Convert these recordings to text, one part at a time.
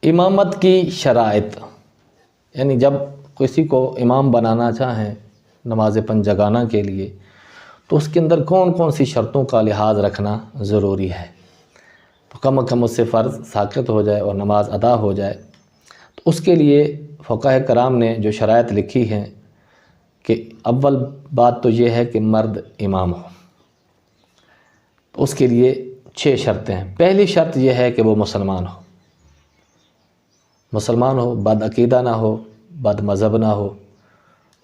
امامت کی شرائط، یعنی جب کسی کو امام بنانا چاہیں نماز پنجگانہ کے لیے تو اس کے اندر کون کون سی شرطوں کا لحاظ رکھنا ضروری ہے، تو کم از کم اس سے فرض ساقط ہو جائے اور نماز ادا ہو جائے۔ تو اس کے لیے فقہاء کرام نے جو شرائط لکھی ہیں کہ اول بات تو یہ ہے کہ مرد امام ہو، تو اس کے لیے 6 شرطیں ہیں۔ پہلی شرط یہ ہے کہ وہ مسلمان ہو، بد عقیدہ نہ ہو، بد مذہب نہ ہو،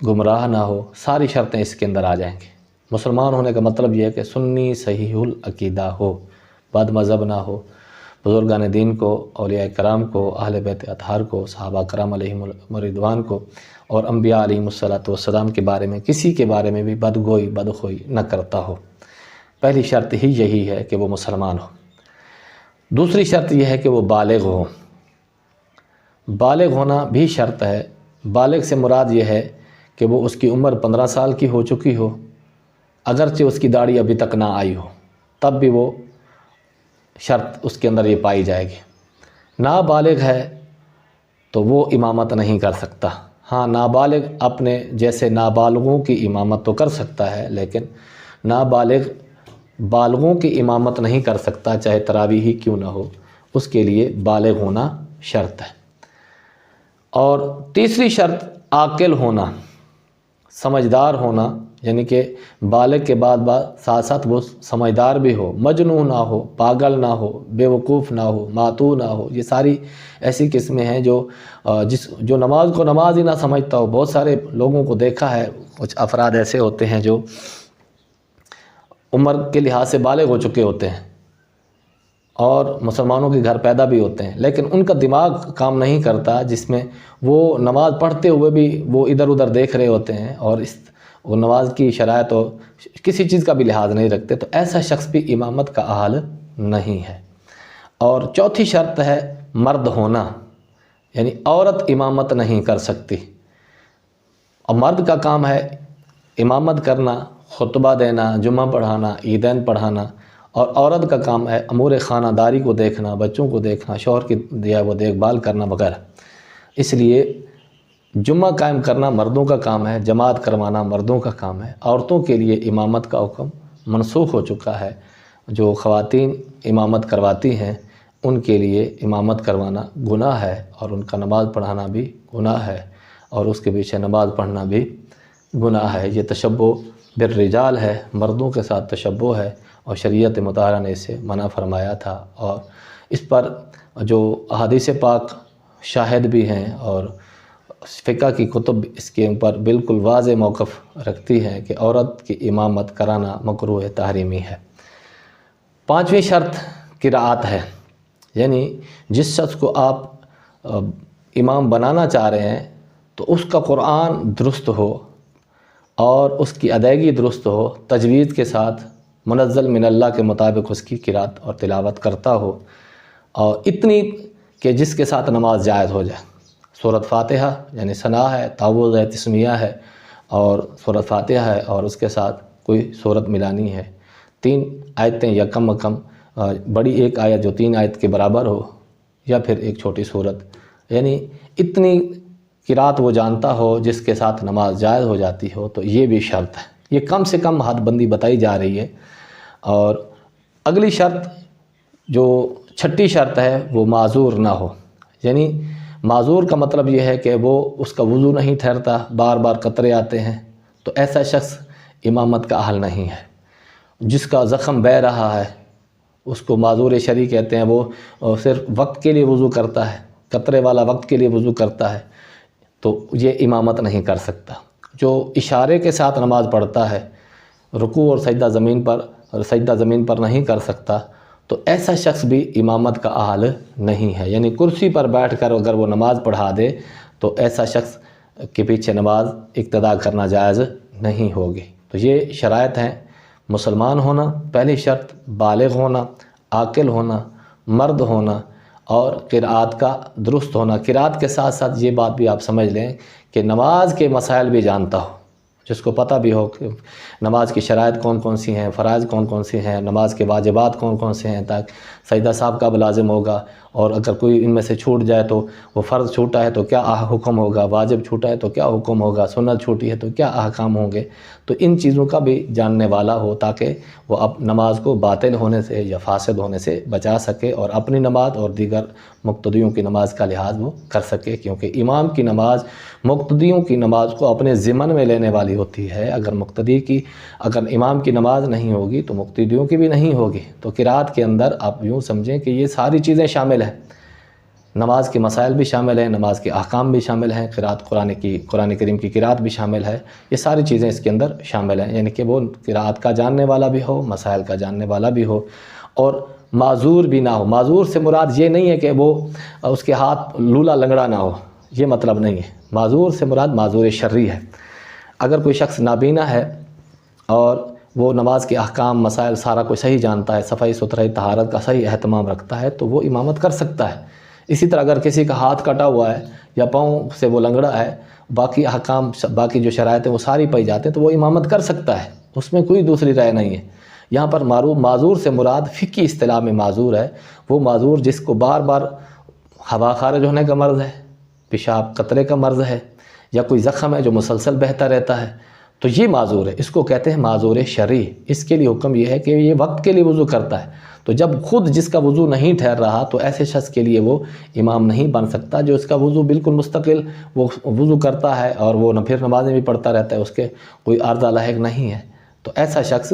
گمراہ نہ ہو، ساری شرطیں اس کے اندر آ جائیں گی۔ مسلمان ہونے کا مطلب یہ ہے کہ سنی صحیح العقیدہ ہو، بد مذہب نہ ہو، بزرگان دین کو، اولیاء کرام کو، اہل بیت اطہار کو، صحابہ کرام علیہم رضوان کو اور انبیاء علیہم السلام کے بارے میں کسی کے بارے میں بھی بدگوئی بدخوئی نہ کرتا ہو۔ پہلی شرط ہی یہی ہے کہ وہ مسلمان ہو۔ دوسری شرط یہ ہے کہ وہ بالغ ہو۔ بالغ ہونا بھی شرط ہے۔ بالغ سے مراد یہ ہے کہ وہ اس کی عمر 15 سال کی ہو چکی ہو، اگرچہ اس کی داڑھی ابھی تک نہ آئی ہو، تب بھی وہ شرط اس کے اندر یہ پائی جائے گی۔ نابالغ ہے تو وہ امامت نہیں کر سکتا۔ ہاں، نابالغ اپنے جیسے نابالغوں کی امامت تو کر سکتا ہے، لیکن نابالغ بالغوں کی امامت نہیں کر سکتا، چاہے تراویح ہی کیوں نہ ہو، اس کے لیے بالغ ہونا شرط ہے۔ اور تیسری شرط عاقل ہونا، سمجھدار ہونا، یعنی کہ بالغ کے بعد ساتھ ساتھ وہ سمجھدار بھی ہو، مجنون نہ ہو، پاگل نہ ہو، بے وقوف نہ ہو، ماتو نہ ہو۔ یہ ساری ایسی قسمیں ہیں جو نماز کو نماز ہی نہ سمجھتا ہو۔ بہت سارے لوگوں کو دیکھا ہے، کچھ افراد ایسے ہوتے ہیں جو عمر کے لحاظ سے بالغ ہو چکے ہوتے ہیں اور مسلمانوں کے گھر پیدا بھی ہوتے ہیں، لیکن ان کا دماغ کام نہیں کرتا، جس میں وہ نماز پڑھتے ہوئے بھی وہ ادھر ادھر دیکھ رہے ہوتے ہیں اور وہ نماز کی شرائط اور کسی چیز کا بھی لحاظ نہیں رکھتے، تو ایسا شخص بھی امامت کا اہل نہیں ہے۔ اور چوتھی شرط ہے مرد ہونا، یعنی عورت امامت نہیں کر سکتی، اور مرد کا کام ہے امامت کرنا، خطبہ دینا، جمعہ پڑھانا، عیدین پڑھانا، اور عورت کا کام ہے امور خانہ داری کو دیکھنا، بچوں کو دیکھنا، شوہر کی وہ دیکھ بھال کرنا وغیرہ۔ اس لیے جمعہ قائم کرنا مردوں کا کام ہے، جماعت کروانا مردوں کا کام ہے۔ عورتوں کے لیے امامت کا حکم منسوخ ہو چکا ہے۔ جو خواتین امامت کرواتی ہیں ان کے لیے امامت کروانا گناہ ہے، اور ان کا نماز پڑھانا بھی گناہ ہے، اور اس کے پیچھے نماز پڑھنا بھی گناہ ہے۔ یہ تشبہ بالرجال ہے، مردوں کے ساتھ تشبہ ہے، اور شریعت مطہرہ نے اسے منع فرمایا تھا۔ اور اس پر جو احادیث پاک شاہد بھی ہیں اور فقہ کی کتب اس کے اوپر بالکل واضح موقف رکھتی ہیں کہ عورت کی امامت کرانا مکروہ تحریمی ہے۔ پانچویں شرط قرأت ہے، یعنی جس شخص کو آپ امام بنانا چاہ رہے ہیں تو اس کا قرآن درست ہو اور اس کی ادائیگی درست ہو، تجوید کے ساتھ منزل من اللہ کے مطابق اس کی قرأت اور تلاوت کرتا ہو، اور اتنی کہ جس کے ساتھ نماز جائز ہو جائے۔ سورۃ فاتحہ یعنی ثنا ہے، تعوذ ہے، تسمیہ ہے، اور سورۃ فاتحہ ہے، اور اس کے ساتھ کوئی سورت ملانی ہے، 3 آیتیں یا کم از کم بڑی ایک آیت جو 3 آیت کے برابر ہو، یا پھر ایک چھوٹی سورت، یعنی اتنی قرأت وہ جانتا ہو جس کے ساتھ نماز جائز ہو جاتی ہو، تو یہ بھی شرط ہے۔ یہ کم سے کم حد بندی بتائی جا رہی ہے۔ اور اگلی شرط جو چھٹی شرط ہے وہ معذور نہ ہو، یعنی معذور کا مطلب یہ ہے کہ وہ اس کا وضو نہیں ٹھہرتا، بار بار قطرے آتے ہیں، تو ایسا شخص امامت کا اہل نہیں ہے۔ جس کا زخم بہہ رہا ہے اس کو معذور شرعی کہتے ہیں، وہ صرف وقت کے لیے وضو کرتا ہے، قطرے والا وقت کے لیے وضو کرتا ہے، تو یہ امامت نہیں کر سکتا۔ جو اشارے کے ساتھ نماز پڑھتا ہے، رکوع اور سجدہ زمین پر نہیں کر سکتا، تو ایسا شخص بھی امامت کا اہل نہیں ہے۔ یعنی کرسی پر بیٹھ کر اگر وہ نماز پڑھا دے تو ایسا شخص کے پیچھے نماز اقتدا کرنا جائز نہیں ہوگی۔ تو یہ شرائط ہیں: مسلمان ہونا پہلی شرط، بالغ ہونا، عاقل ہونا، مرد ہونا، اور قرأت کا درست ہونا۔ قرأت کے ساتھ ساتھ یہ بات بھی آپ سمجھ لیں کہ نماز کے مسائل بھی جانتا ہو، جس کو پتہ بھی ہو کہ نماز کی شرائط کون کون سی ہیں، فرائض کون کون سی ہیں، نماز کے واجبات کون کون سے ہیں، تاکہ سجدہ صاحب کب لازم ہوگا، اور اگر کوئی ان میں سے چھوٹ جائے تو وہ فرض چھوٹا ہے تو کیا حکم ہوگا، واجب چھوٹا ہے تو کیا حکم ہوگا، سنت چھوٹی ہے تو کیا احکام ہوں گے، تو ان چیزوں کا بھی جاننے والا ہو تاکہ وہ نماز کو باطل ہونے سے یا فاسد ہونے سے بچا سکے اور اپنی نماز اور دیگر مقتدیوں کی نماز کا لحاظ وہ کر سکے، کیونکہ امام کی نماز مقتدیوں کی نماز کو اپنے ضمن میں لینے والی ہوتی ہے۔ اگر امام کی نماز نہیں ہوگی تو مقتدیوں کی بھی نہیں ہوگی۔ تو قرات کے اندر آپ یوں سمجھیں کہ یہ ساری چیزیں شامل ہیں، نماز کے مسائل بھی شامل ہیں، نماز کے احکام بھی شامل ہیں، قرآن کریم کی قرات بھی شامل ہے، یہ ساری چیزیں اس کے اندر شامل ہیں، یعنی کہ وہ قرات کا جاننے والا بھی ہو، مسائل کا جاننے والا بھی ہو، اور معذور بھی نہ ہو۔ معذور سے مراد یہ نہیں ہے کہ وہ اس کے ہاتھ لولا لنگڑا نہ ہو، یہ مطلب نہیں ہے۔ معذور سے مراد معذور شرعی ہے۔ اگر کوئی شخص نابینا ہے اور وہ نماز کے احکام مسائل سارا کوئی صحیح جانتا ہے، صفائی ستھرائی طہارت کا صحیح اہتمام رکھتا ہے، تو وہ امامت کر سکتا ہے۔ اسی طرح اگر کسی کا ہاتھ کٹا ہوا ہے یا پاؤں سے وہ لنگڑا ہے، باقی احکام باقی جو شرائط ہیں وہ ساری پائی جاتے ہیں، تو وہ امامت کر سکتا ہے، اس میں کوئی دوسری رائے نہیں ہے۔ یہاں پر معذور سے مراد فقہی اصطلاح میں معذور ہے وہ معذور جس کو بار بار ہوا خارج ہونے کا مرض ہے، پیشاب قطرے کا مرض ہے، یا کوئی زخم ہے جو مسلسل بہتا رہتا ہے، تو یہ معذور ہے، اس کو کہتے ہیں معذور شرعی۔ اس کے لیے حکم یہ ہے کہ یہ وقت کے لیے وضو کرتا ہے، تو جب خود جس کا وضو نہیں ٹھہر رہا تو ایسے شخص کے لیے وہ امام نہیں بن سکتا۔ جو اس کا وضو بالکل مستقل وہ وضو کرتا ہے اور وہ پھر نمازیں بھی پڑھتا رہتا ہے، اس کے کوئی عارضہ لاحق نہیں ہے، تو ایسا شخص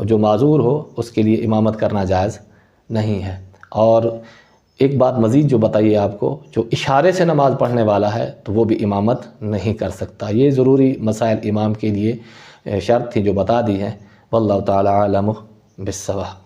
جو معذور ہو اس کے لیے امامت کرنا جائز نہیں ہے۔ اور ایک بات مزید جو بتائیے آپ کو، جو اشارے سے نماز پڑھنے والا ہے تو وہ بھی امامت نہیں کر سکتا۔ یہ ضروری مسائل امام کے لیے شرط تھی جو بتا دی ہے۔ واللہ تعالی عالم بالصواب۔